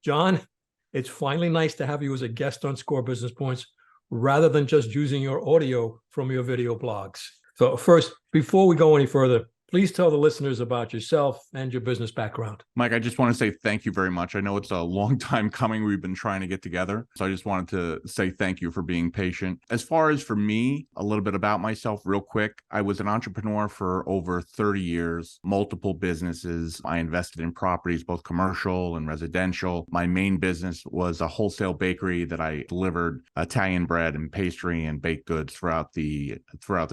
John, it's finally nice to have you as a guest on Score Business Points rather than just using your audio from your video blogs. So first, before we go any further, please tell the listeners about yourself and your business background. Mike, I just want to say thank you very much. I know it's a long time coming. We've been trying to get together. So I just wanted to say thank you for being patient. As far as for me, a little bit about myself real quick. I was an entrepreneur for over 30 years, multiple businesses. I invested in properties, both commercial and residential. My main business was a wholesale bakery that I delivered Italian bread and pastry and baked goods throughout the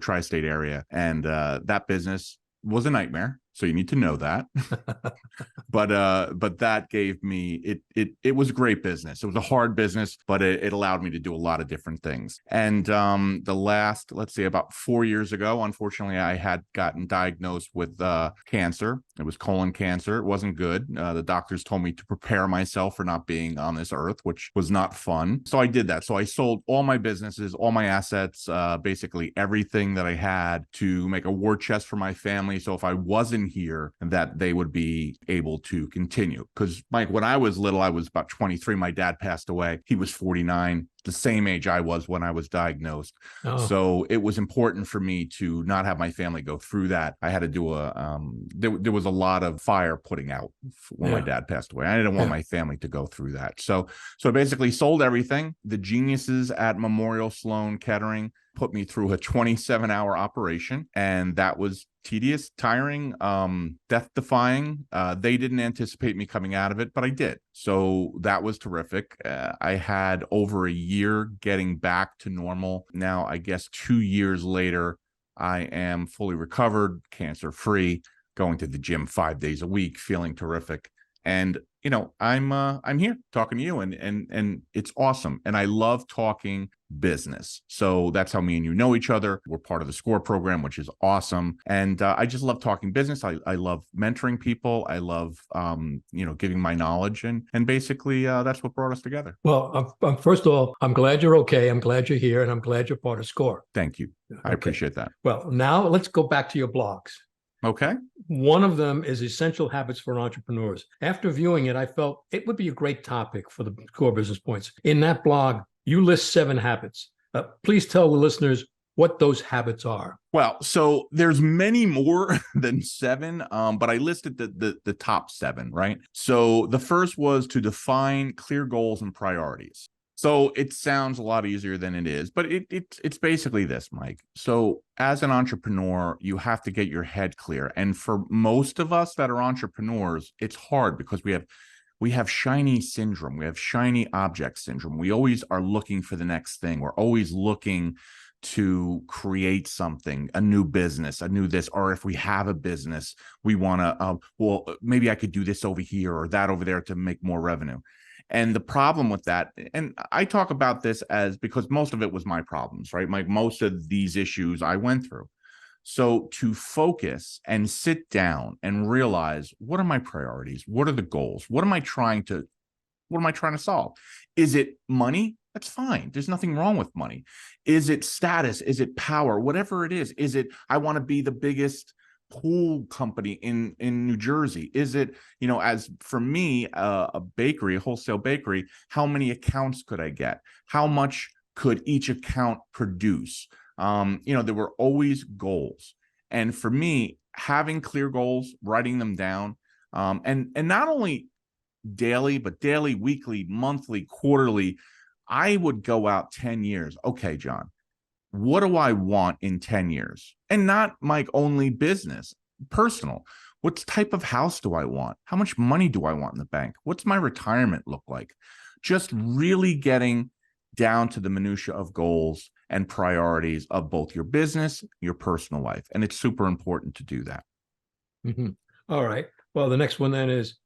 tri-state area. And that business was a nightmare. So you need to know that. but that gave me it was a great business. It was a hard business, but it allowed me to do a lot of different things. And the last, let's say about 4 years ago, unfortunately, I had gotten diagnosed with cancer. It was colon cancer. It wasn't good. The doctors told me to prepare myself for not being on this earth, which was not fun. So I did that. So I sold all my businesses, all my assets, basically everything that I had to make a war chest for my family. So if I wasn't here, that they would be able to continue. Because Mike, when I was little, I was about 23. My dad passed away. He was 49, the same age I was when I was diagnosed. Oh. So it was important for me to not have my family go through that. I had to do there was a lot of fire putting out when my dad passed away. I didn't want my family to go through that. So I basically sold everything. The geniuses at Memorial Sloan Kettering put me through a 27-hour operation, and that was tedious, tiring, death-defying. They didn't anticipate me coming out of it, but I did. So that was terrific. I had over a year getting back to normal. Now, I guess 2 years later, I am fully recovered, cancer-free, going to the gym 5 days a week, feeling terrific. And I'm here talking to you, and it's awesome. And I love talking business. So that's how me and you know each other. We're part of the SCORE program, which is awesome. And I just love talking business. I love mentoring people. I love giving my knowledge, and basically that's what brought us together. Well, first of all, I'm glad you're okay. I'm glad you're here, and I'm glad you're part of SCORE. Thank you. I appreciate that. Well, now let's go back to your blogs. Okay. One of them is Essential Habits for Entrepreneurs. After viewing it, I felt it would be a great topic for the Core Business Points. In that blog, you list 7 habits. Please tell the listeners what those habits are. Well, so there's many more than 7, but I listed the top 7, right? So the first was to define clear goals and priorities. So it sounds a lot easier than it is, but it's basically this, Mike. So as an entrepreneur, you have to get your head clear. And for most of us that are entrepreneurs, it's hard because we have shiny syndrome. We have shiny object syndrome. We always are looking for the next thing. We're always looking to create something, a new business, a new this, or if we have a business, we want to, maybe I could do this over here or that over there to make more revenue. And the problem with that, and I talk about this because most of it was my problems, right? Most of these issues I went through. So to focus and sit down and realize, what are my priorities? What are the goals? What am I trying to solve? Is it money? That's fine. There's nothing wrong with money. Is it status? Is it power? Whatever it is it, I want to be the biggest pool company in New Jersey? Is it, as for me, a bakery, a wholesale bakery, how many accounts could I get? How much could each account produce? There were always goals. And for me, having clear goals, writing them down, and not only daily, but daily, weekly, monthly, quarterly, I would go out 10 years. Okay, John, what do I want in 10 years? And not Mike, only business, personal. What type of house do I want? How much money do I want in the bank? What's my retirement look like? Just really getting down to the minutia of goals and priorities of both your business, your personal life. And it's super important to do that. Mm-hmm. All right. Well, the next one then is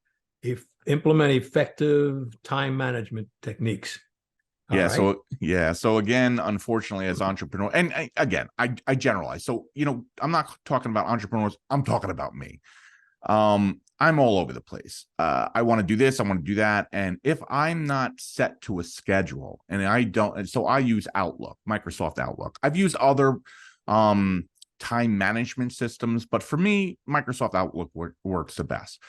implement effective time management techniques. So again, unfortunately, as entrepreneur, and I generalize. So, I'm not talking about entrepreneurs. I'm talking about me. I'm all over the place. I want to do this. I want to do that. And if I'm not set to a schedule, and so I use Outlook, Microsoft Outlook. I've used other time management systems, but for me, Microsoft Outlook works the best.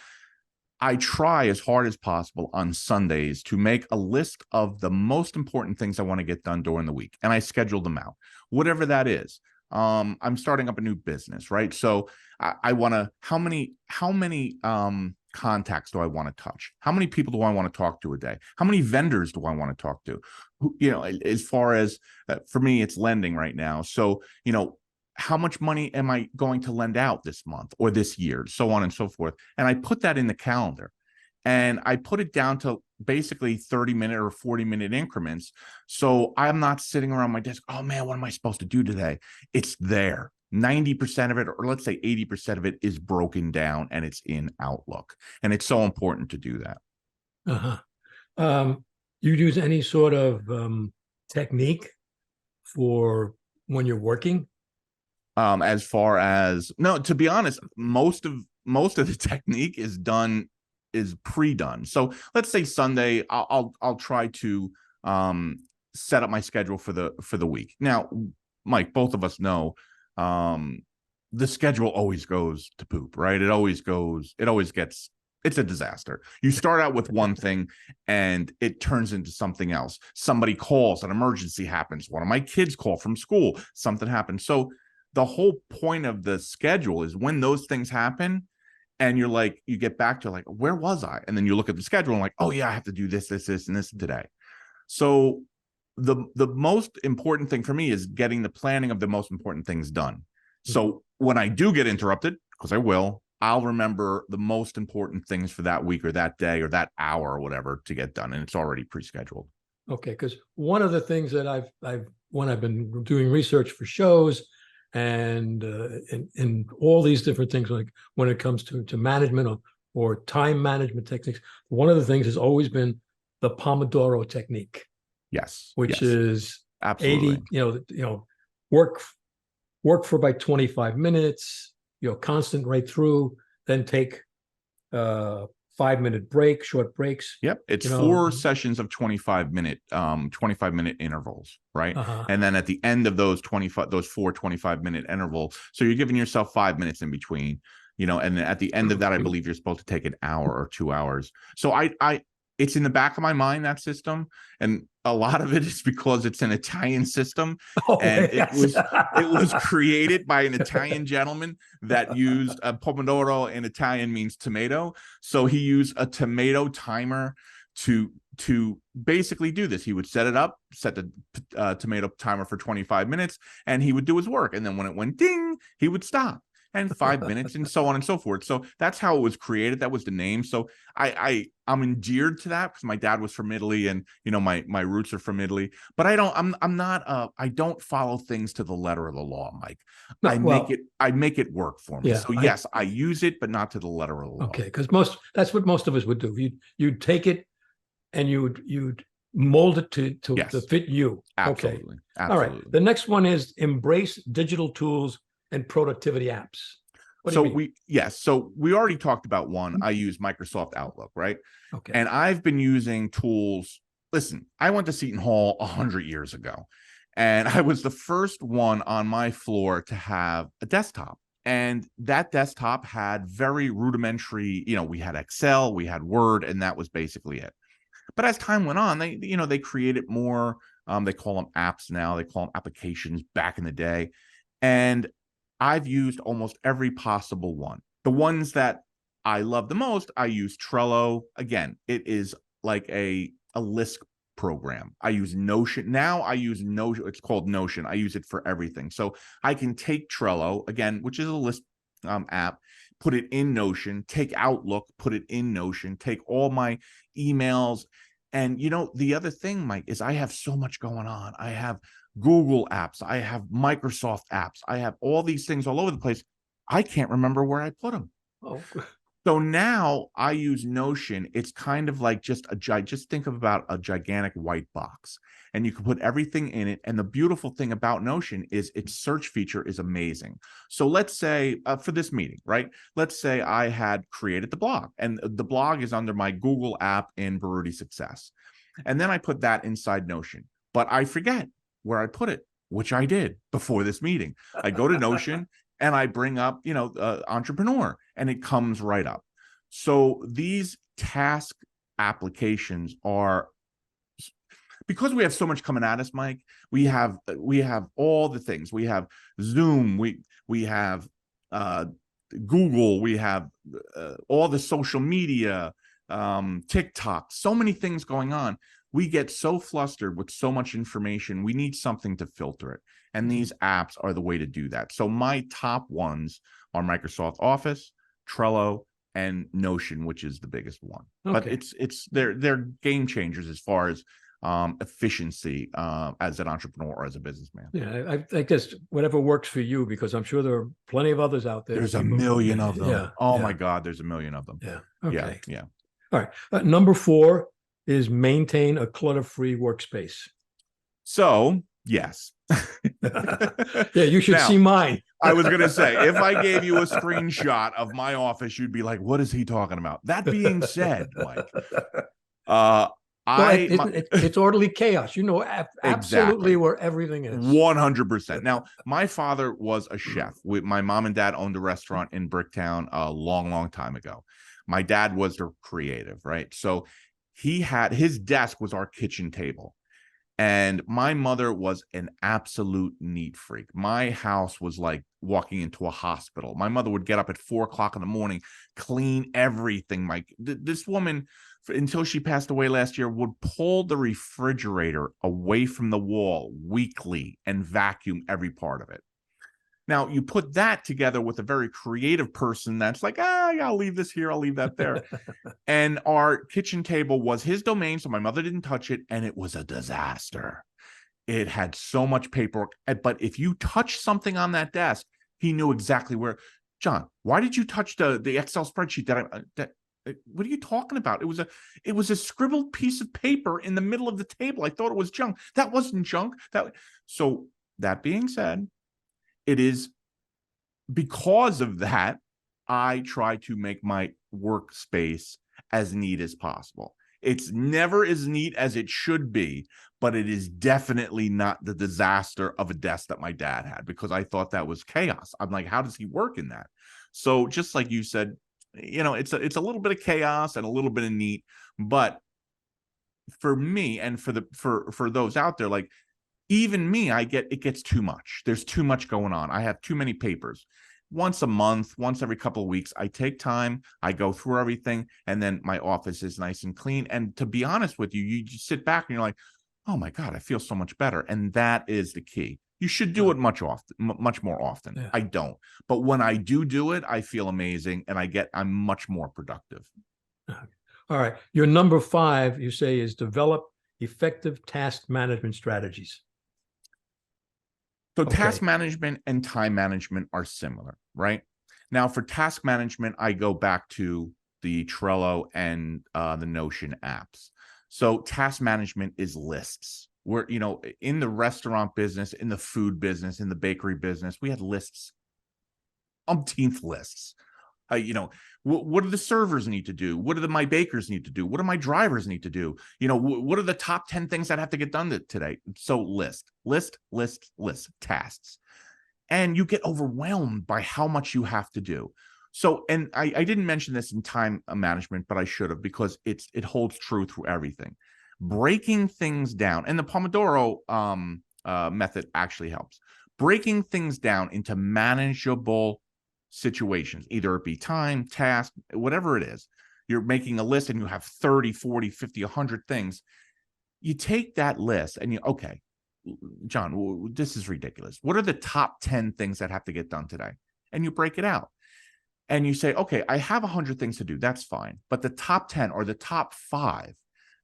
I try as hard as possible on Sundays to make a list of the most important things I want to get done during the week, and I schedule them out, whatever that is. I'm starting up a new business, right? So I want to, how many contacts do I want to touch? How many people do I want to talk to a day? How many vendors do I want to talk to? As far as for me, it's lending right now. So, how much money am I going to lend out this month or this year, so on and so forth. And I put that in the calendar, and I put it down to basically 30-minute or 40-minute increments. So I'm not sitting around my desk, oh man, what am I supposed to do today? It's there. 90% of it, or let's say 80% of it, is broken down and it's in Outlook. And it's so important to do that. You use any sort of technique for when you're working? As far as, no, to be honest, most of the technique is pre-done. So let's say Sunday, I'll try to set up my schedule for the week. Now, Mike, both of us know the schedule always goes to poop, right? It's a disaster. You start out with one thing and it turns into something else. Somebody calls, an emergency happens. One of my kids call from school, something happens. So the whole point of the schedule is when those things happen and you're like, you get back to like, where was I? And then you look at the schedule and like, oh yeah, I have to do this, and this today. So the most important thing for me is getting the planning of the most important things done. So when I do get interrupted, because I will, I'll remember the most important things for that week or that day or that hour or whatever to get done. And it's already pre-scheduled. Okay. Because one of the things that when I've been doing research for shows and all these different things, like when it comes to management or time management techniques, one of the things has always been the Pomodoro technique. Yes. Which is absolutely 80, work for about 25 minutes, constant right through, then take 5-minute break, short breaks. Yep. It's 4 sessions of 25-minute intervals, right? And then at the end of those 4 25-minute intervals, so you're giving yourself 5 minutes in between, and then at the end of that, I believe you're supposed to take an hour or 2 hours. So it's in the back of my mind, that system. And a lot of it is because it's an Italian system. And yes. it was created by an Italian gentleman that used a Pomodoro. In Italian means tomato. So he used a tomato timer to basically do this. He would set the tomato timer for 25 minutes, and he would do his work. And then when it went ding, he would stop. And 5 minutes, and so on and so forth. So that's how it was created. That was the name. So I'm endeared to that because my dad was from Italy, and my roots are from Italy. But I don't follow things to the letter of the law, Mike. I make it work for me. Yeah, so yes, I use it, but not to the letter of the law. Okay, because that's what most of us would do. You'd take it and you'd mold it to fit you. Absolutely. Okay. All right. The next one is embrace digital tools and productivity apps. So we already talked about one. I use Microsoft Outlook, right? Okay. And I've been using tools. Listen, I went to Seton Hall 100 years ago, and I was the first one on my floor to have a desktop. And that desktop had very rudimentary, we had Excel, we had Word, and that was basically it. But as time went on, they created more. They call them apps now. They call them applications back in the day. And I've used almost every possible one. The ones that I love the most, I use Trello. Again, it is like a list program. I use Notion. Now I use Notion. It's called Notion. I use it for everything. So I can take Trello, again, which is a list app, put it in Notion, take Outlook, put it in Notion, take all my emails. And, the other thing, Mike, is I have so much going on. I have Google apps, I have Microsoft apps, I have all these things all over the place. I can't remember where I put them. Oh. So now I use Notion. It's kind of like just think about a gigantic white box, and you can put everything in it. And the beautiful thing about Notion is its search feature is amazing. So let's say for this meeting, right? Let's say I had created the blog, and the blog is under my Google app in Baruti Success. And then I put that inside Notion, but I forget where I put it, which I did before this meeting. I go to Notion and I bring up, entrepreneur, and it comes right up. So these task applications are, because we have so much coming at us, Mike, we have all the things. We have Zoom, we have Google, we have all the social media, TikTok, so many things going on. We get so flustered with so much information. We need something to filter it. And these apps are the way to do that. So my top ones are Microsoft Office, Trello, and Notion, which is the biggest one. Okay. But they're game changers as far as efficiency as an entrepreneur or as a businessman. Yeah, I guess whatever works for you, because I'm sure there are plenty of others out there. There's a million of them. Yeah. Oh yeah. my God, there's a million of them. Yeah. Okay. Yeah. All right. Number 4 is maintain a clutter-free workspace. So, yes. Yeah, you should Now, see mine. I was going to say, if I gave you a screenshot of my office, you'd be like, what is he talking about? That being said, Mike, it's orderly chaos. You know, absolutely Exactly. where everything is. 100%. Now, my father was a chef. My mom and dad owned a restaurant in Bricktown a long, long time ago. My dad was the creative, right? So his desk was our kitchen table. And my mother was an absolute neat freak. My house was like walking into a hospital. My mother would get up at 4 o'clock in the morning, clean everything. This woman, until she passed away last year, would pull the refrigerator away from the wall weekly and vacuum every part of it. Now, you put that together with a very creative person that's like, I'll leave this here, I'll leave that there. And our kitchen table was his domain, so my mother didn't touch it, and it was a disaster. It had so much paperwork, but if you touch something on that desk, he knew exactly where. John, why did you touch the Excel spreadsheet what are you talking about? It was a scribbled piece of paper in the middle of the table. I thought it was junk. That wasn't junk. So that being said, it is because of that, I try to make my workspace as neat as possible. It's never as neat as it should be, but it is definitely not the disaster of a desk that my dad had, because I thought that was chaos. I'm like, how does he work in that? So just like you said, it's a little bit of chaos and a little bit of neat, but for me and for those out there, like even me, it gets too much. There's too much going on. I have too many papers. Once a month, once every couple of weeks, I take time, I go through everything, and then my office is nice and clean. And to be honest with you, you just sit back and you're like, oh my God, I feel so much better. And that is the key. You should do it much more often. Yeah. I don't. But when I do it, I feel amazing, and I'm much more productive. All right. Your number 5, you say, is develop effective task management strategies. So task management and time management are similar, right? Now, for task management, I go back to the Trello and the Notion apps. So task management is lists. We're, in the restaurant business, in the food business, in the bakery business, we had lists, umpteenth lists. What do the servers need to do? What do my bakers need to do? What do my drivers need to do? What are the top 10 things that have to get done today? So list, tasks. And you get overwhelmed by how much you have to do. So, and I didn't mention this in time management, but I should have, because it holds true through everything. Breaking things down, and the Pomodoro method actually helps. Breaking things down into manageable situations, either it be time, task, whatever it is. You're making a list and you have 30, 40, 50, 100 things. You take that list and okay, John, this is ridiculous. What are the top 10 things that have to get done today? And you break it out. And you say, okay, I have 100 things to do. That's fine. But the top 10 or the top 5,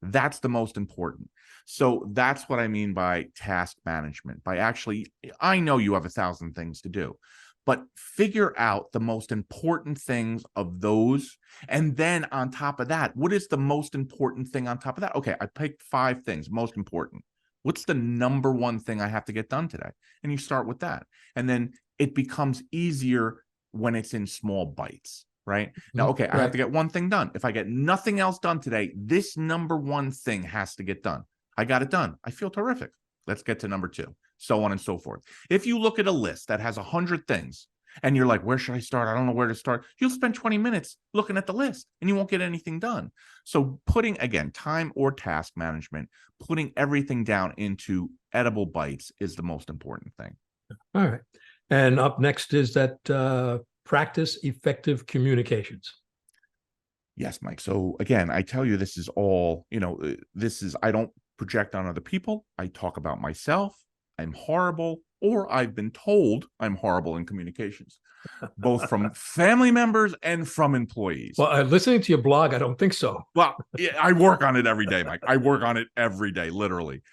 that's the most important. So that's what I mean by task management. I know you have 1,000 things to do, but figure out the most important things of those. And then on top of that, what is the most important thing on top of that? Okay, I picked 5 things, most important. What's the number 1 thing I have to get done today? And you start with that. And then it becomes easier when it's in small bites, right? Now, okay, I have to get 1 thing done. If I get nothing else done today, this number 1 thing has to get done. I got it done. I feel terrific. Let's get to number 2, so on and so forth. If you look at a list that has 100 things and you're like, where should I start? I don't know where to start. You'll spend 20 minutes looking at the list and you won't get anything done. So putting, again, time or task management, putting everything down into edible bites is the most important thing. All right. And up next is that practice effective communications. Yes, Mike. So again, I tell you, this is all, I don't project on other people. I talk about myself. I'm horrible, or I've been told I'm horrible in communications, both from family members and from employees. Well, listening to your blog, I don't think so. Well, yeah, I work on it every day, Mike. I work on it every day, literally.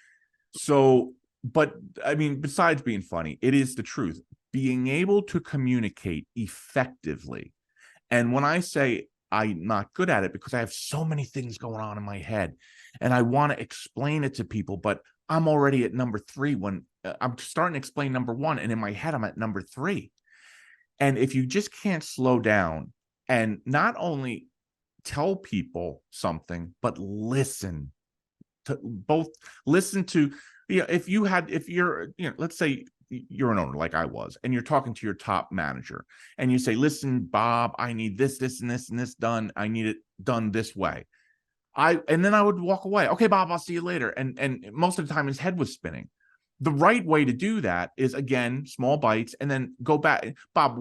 So, but I mean, besides being funny, it is the truth. Being able to communicate effectively. And when I say I'm not good at it, because I have so many things going on in my head and I want to explain it to people, but I'm already at number 3 when I'm starting to explain number 1. And in my head, I'm at number 3. And if you just can't slow down and not only tell people something, but listen to if you're, let's say you're an owner like I was, and you're talking to your top manager and you say, listen, Bob, I need this, this, and this, and this done. I need it done this way. And then I would walk away. Okay, Bob, I'll see you later. And most of the time his head was spinning. The right way to do that is, again, small bites, and then go back. Bob,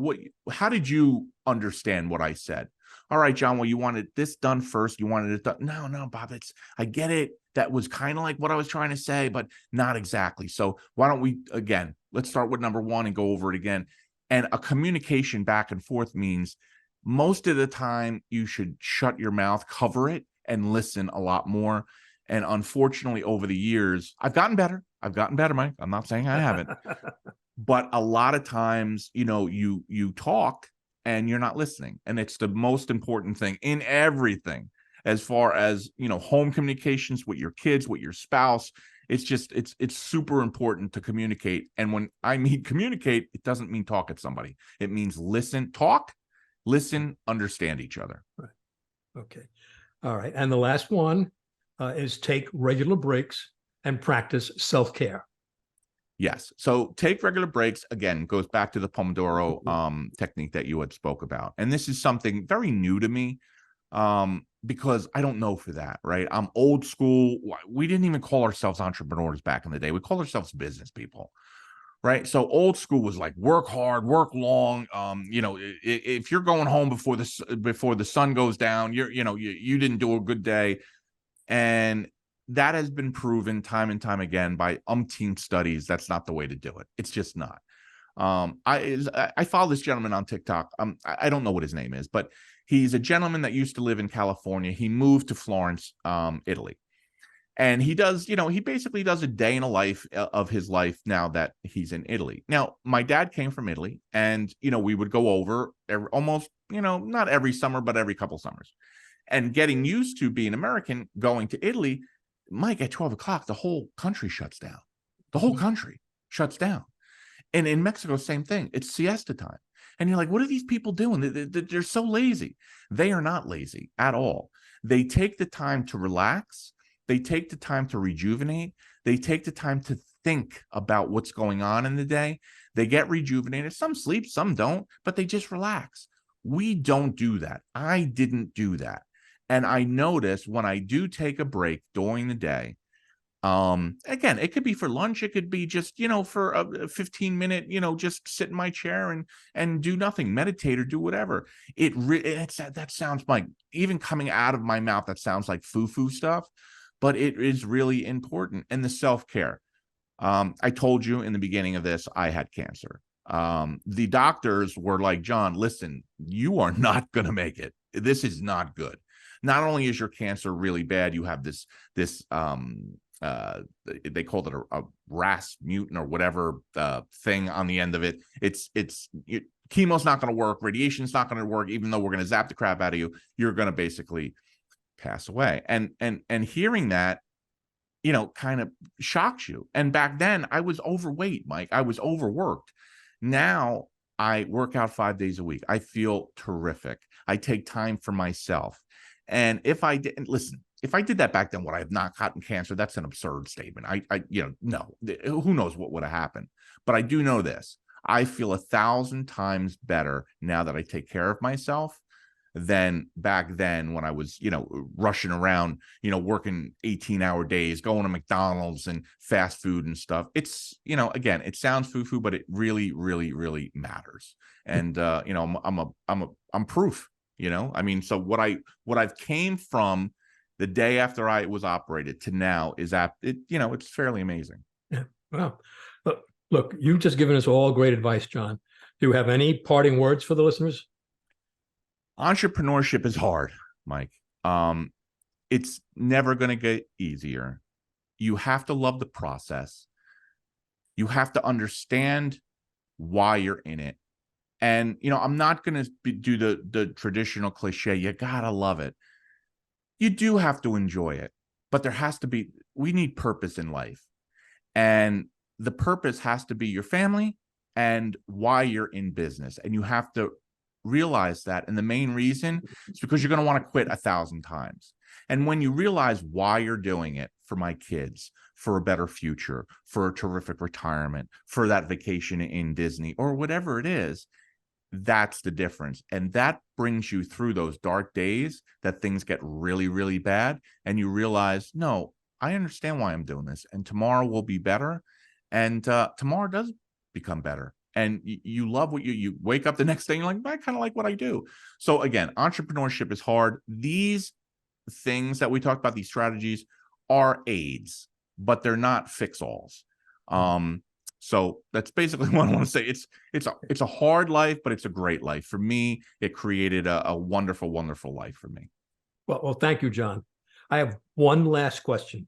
how did you understand what I said? All right, John, well, you wanted this done first. You wanted it done. No, Bob, I get it. That was kind of like what I was trying to say, but not exactly. So why don't we, again, let's start with number 1 and go over it again. And a communication back and forth means most of the time you should shut your mouth, cover it, and listen a lot more. And unfortunately, over the years, I've gotten better. Mike. I'm not saying I haven't. But a lot of times, you talk and you're not listening. And it's the most important thing in everything, as far as, home communications with your kids, with your spouse. It's super important to communicate. And when I mean communicate, it doesn't mean talk at somebody. It means listen, understand each other. Right. Okay. All right. And the last one is take regular breaks and practice self-care. Yes. So take regular breaks. Again, goes back to the Pomodoro technique that you had spoke about. And this is something very new to me because I don't know for that, right? I'm old school. We didn't even call ourselves entrepreneurs back in the day. We called ourselves business people, right? So old school was like work hard, work long. If you're going home before the sun goes down, you didn't do a good day. And that has been proven time and time again by umpteen studies. That's not the way to do it. It's just not. I follow this gentleman on TikTok. I don't know what his name is, but he's a gentleman that used to live in California. He moved to Florence, Italy. And he does, he basically does a day in a life of his life now that he's in Italy. Now, my dad came from Italy, and, we would go over almost, not every summer, but every couple summers. And getting used to being American, going to Italy, Mike, at 12 o'clock, the whole country shuts down. The whole country shuts down. And in Mexico, same thing. It's siesta time. And you're like, what are these people doing? They're so lazy. They are not lazy at all. They take the time to relax. They take the time to rejuvenate. They take the time to think about what's going on in the day. They get rejuvenated. Some sleep, some don't, but they just relax. We don't do that. I didn't do that. And I notice when I do take a break during the day, again, it could be for lunch. It could be just, for a 15-minute, just sit in my chair and do nothing, meditate or do whatever. That sounds like, even coming out of my mouth, that sounds like foo-foo stuff, but it is really important. And the self-care. I told you in the beginning of this, I had cancer. The doctors were like, John, listen, you are not going to make it. This is not good. Not only is your cancer really bad, you have this they called it a RAS mutant or whatever thing on the end of it. Chemo's not going to work, radiation's not going to work, even though we're going to zap the crap out of you. You're going to basically pass away. And hearing that, kind of shocks you. And back then I was overweight, Mike. I was overworked. Now I work out 5 days a week. I feel terrific. I take time for myself. And if I did that back then, would I have not gotten cancer? That's an absurd statement. No, who knows what would have happened? But I do know this. I feel 1,000 times better now that I take care of myself than back then when I was, rushing around, working 18-hour days, going to McDonald's and fast food and stuff. It's, again, it sounds foo-foo, but it really, really, really matters. And I'm proof, I mean, so what I've came from the day after I was operated to now is it's fairly amazing. Yeah. Wow. Look, you've just given us all great advice, John. Do you have any parting words for the listeners? Entrepreneurship is hard, Mike. It's never going to get easier. You have to love the process. You have to understand why you're in it. And, I'm not going to do the traditional cliche. You got to love it. You do have to enjoy it, but we need purpose in life. And the purpose has to be your family and why you're in business. And you have to realize that. And the main reason is because you're going to want to quit 1,000 times. And when you realize why you're doing it, for my kids, for a better future, for a terrific retirement, for that vacation in Disney, or whatever it is, that's the difference. And that brings you through those dark days that things get really, really bad. And you realize, no, I understand why I'm doing this. And tomorrow will be better. And tomorrow does become better. And you love what you wake up the next day, you're like, I kind of like what I do. So again, entrepreneurship is hard. These things that we talked about, these strategies, are aids, but they're not fix-alls. So that's basically what I want to say. It's a hard life, but it's a great life. For me, it created a wonderful, wonderful life for me. Well, thank you, John. I have one last question.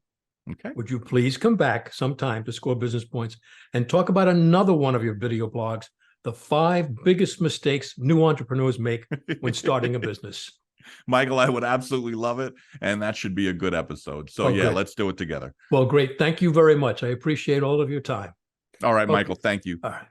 Okay. Would you please come back sometime to Score Business Points and talk about another one of your video blogs, the 5 biggest mistakes new entrepreneurs make when starting a business? Michael, I would absolutely love it. And that should be a good episode. So yeah, let's do it together. Well, great. Thank you very much. I appreciate all of your time. All right, Michael, thank you. All right.